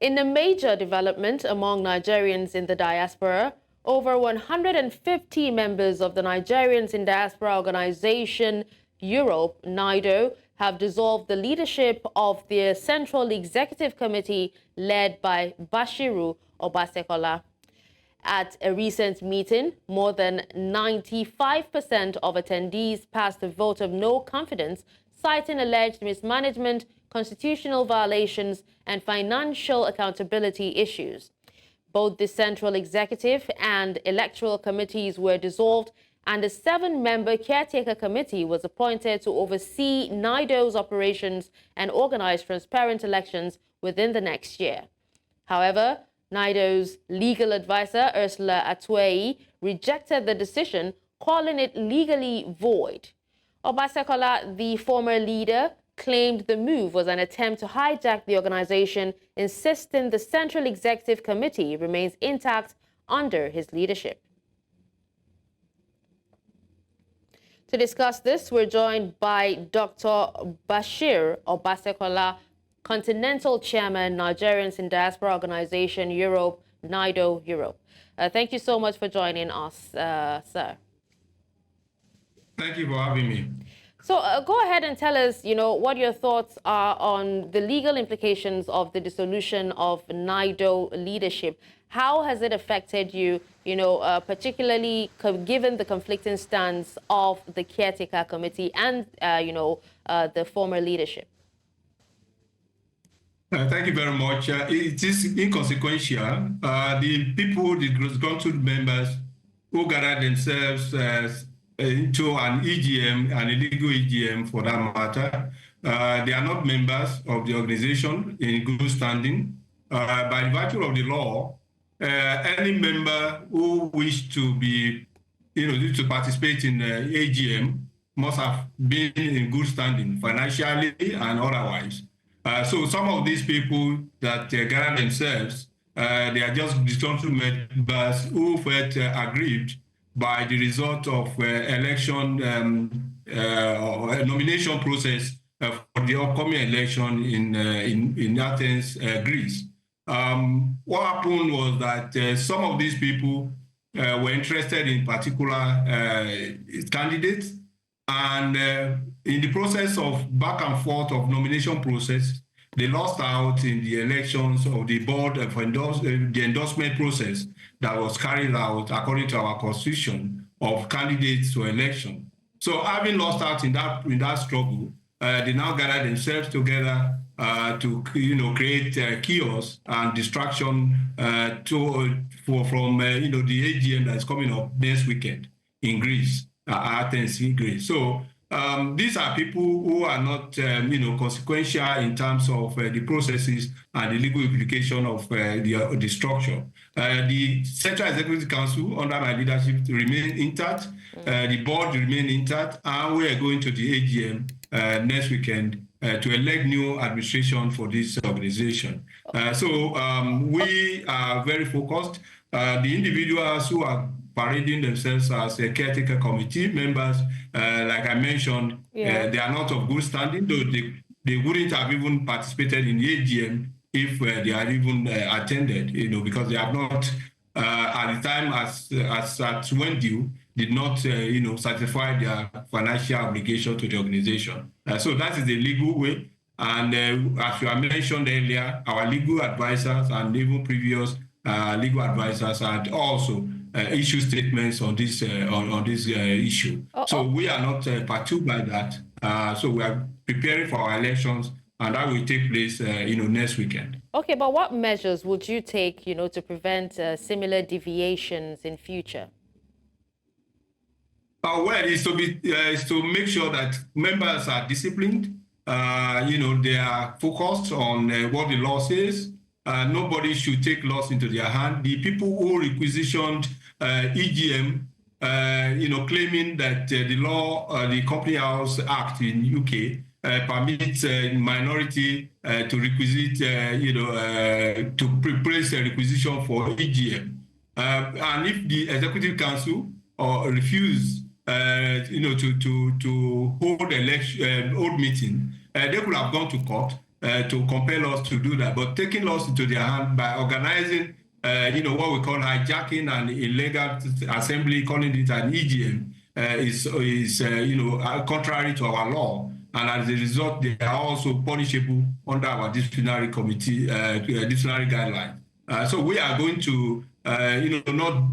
In a major development among Nigerians in the diaspora, over 150 members of the Nigerians in Diaspora Organization Europe, NIDOE, have dissolved the leadership of the Central Executive Committee led by Bashiru Obasekola. At a recent meeting, more than 95% of attendees passed a vote of no confidence, citing alleged mismanagement, constitutional violations, and financial accountability issues. Both the Central Executive and Electoral committees were dissolved, and a 7-member Caretaker Committee was appointed to oversee NIDOE's operations and organize transparent elections within the next year. However, NIDOE's legal advisor, Ursula Atueyi, rejected the decision, calling it legally void. Obasekola, the former leader, claimed the move was an attempt to hijack the organization, insisting the Central Executive Committee remains intact under his leadership. To discuss this, we're joined by Dr. Bashiru Obasekola, Continental Chairman, Nigerians in Diaspora Organization Europe, NIDOE Europe. Thank you so much for joining us, sir. Thank you for having me. So go ahead and tell us, what your thoughts are on the legal implications of the dissolution of NIDOE leadership. How has it affected you, particularly given the conflicting stance of the Caretaker Committee and, the former leadership? Thank you very much. It is inconsequential. The people, the disgruntled members who gathered themselves into an EGM, an illegal EGM for that matter, they are not members of the organization in good standing. By virtue of the law, any member who wished to be, to participate in AGM must have been in good standing financially and otherwise. So some of these people that gather themselves, they are just disgruntled members who felt aggrieved by the result of election or nomination process for the upcoming election in Athens, Greece. What happened was that some of these people were interested in particular candidates, and in the process of back and forth of nomination process, they lost out in the elections of the board of the endorsement process that was carried out according to our constitution of candidates to election. So having lost out in that struggle, they now gather themselves together to create chaos and distraction from the AGM that is coming up next weekend in Greece, Athens in Greece. So these are people who are not, consequential in terms of the processes and the legal implication of the structure. The Central Executive Council, under my leadership, remain intact. The board remain intact, and we are going to the AGM next weekend to elect new administration for this organization. So we are very focused. The individuals who are parading themselves as a Caretaker Committee members, like I mentioned, they are not of good standing, though they wouldn't have even participated in the AGM if they had even attended, because they have not, at the time as at when due, did not, satisfy their financial obligation to the organization. So that is the legal way. And as you have mentioned earlier, our legal advisors and even previous legal advisors had also issue statements on this issue. So we are not partook by that. So we are preparing for our elections, and that will take place, next weekend. Okay, but what measures would you take, to prevent similar deviations in future? Well, is to make sure that members are disciplined. They are focused on what the law says. Nobody should take laws into their hand. The people who requisitioned EGM, claiming that the law, the Company House Act in UK permits minority to requisite, to place a requisition for EGM. And if the Executive Council refuse, to hold hold meeting, they could have gone to court to compel us to do that, but taking laws into their hand by organizing, what we call hijacking and illegal assembly, calling it an EGM, is contrary to our law. And as a result, they are also punishable under our disciplinary committee, disciplinary guidelines. So we are going to, not,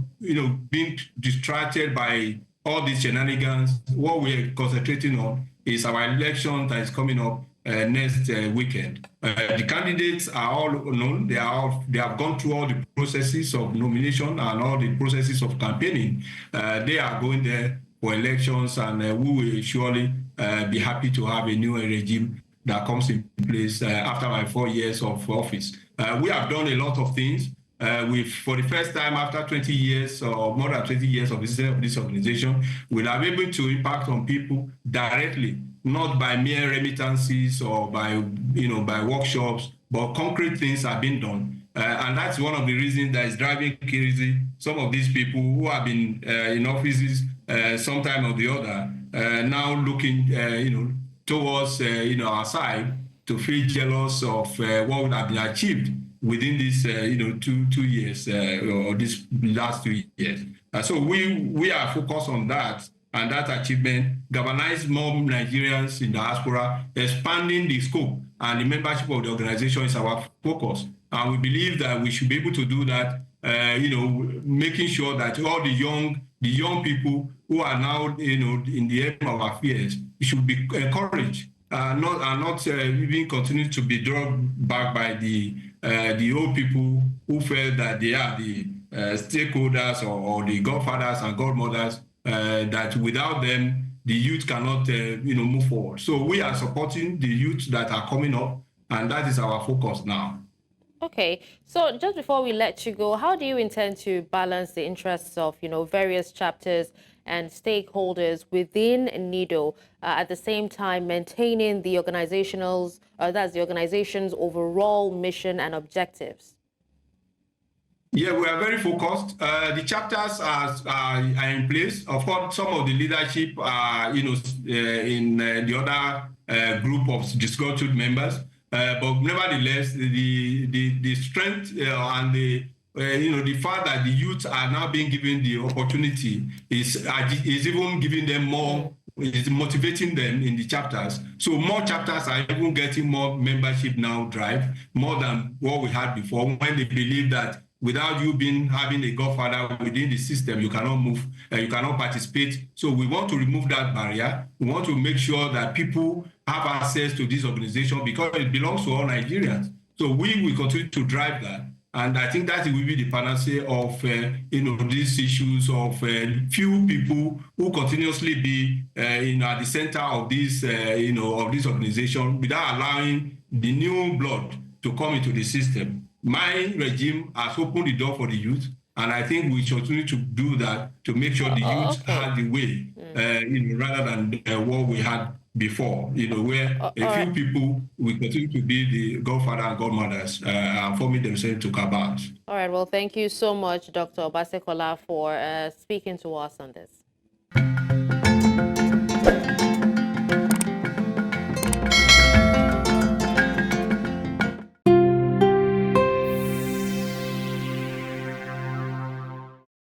being distracted by all these shenanigans. What we're concentrating on is our election that is coming up next weekend. The candidates are all known. They have gone through all the processes of nomination and all the processes of campaigning. They are going there for elections, and we will surely be happy to have a new regime that comes in place after my 4 years of office. We have done a lot of things. For the first time after 20 years or more than 20 years of existence of this organization, we are able to impact on people directly, not by mere remittances or by workshops, but concrete things are being done. And that's one of the reasons that is driving crazy some of these people who have been in offices sometime or the other, now looking towards our side to feel jealous of what would have been achieved within this 2 years or this last 2 years. So we are focused on that, and that achievement, galvanize more Nigerians in diaspora, expanding the scope and the membership of the organization is our focus. And we believe that we should be able to do that, making sure that all the young people who are now, in the aim of affairs, should be encouraged, not even continue to be dragged back by the old people who feel that they are the stakeholders or the godfathers and godmothers, that without them, the youth cannot, move forward. So we are supporting the youth that are coming up, and that is our focus now. Okay, so just before we let you go, how do you intend to balance the interests of, various chapters and stakeholders within NIDOE, at the same time maintaining the organization's overall mission and objectives? Yeah, we are very focused. The chapters are in place. Of course, some of the leadership are, in the other group of disgruntled members. But nevertheless, the strength and the fact that the youth are now being given the opportunity is even giving them more, is motivating them in the chapters. So more chapters are even getting more membership now drive, more than what we had before, when they believe that without you having a godfather within the system, you cannot move, you cannot participate. So we want to remove that barrier. We want to make sure that people have access to this organization because it belongs to all Nigerians. So we will continue to drive that. And I think that will be the panacea of, these issues of few people who continuously be, at the center of this, of this organization without allowing the new blood to come into the system. My regime has opened the door for the youth, and I think we should continue to do that to make sure the youth have the way, rather than what we had before, where a few people will continue to be the godfather and godmothers and forming themselves to cabals. All right. Well, thank you so much, Dr. Obasekola, for speaking to us on this.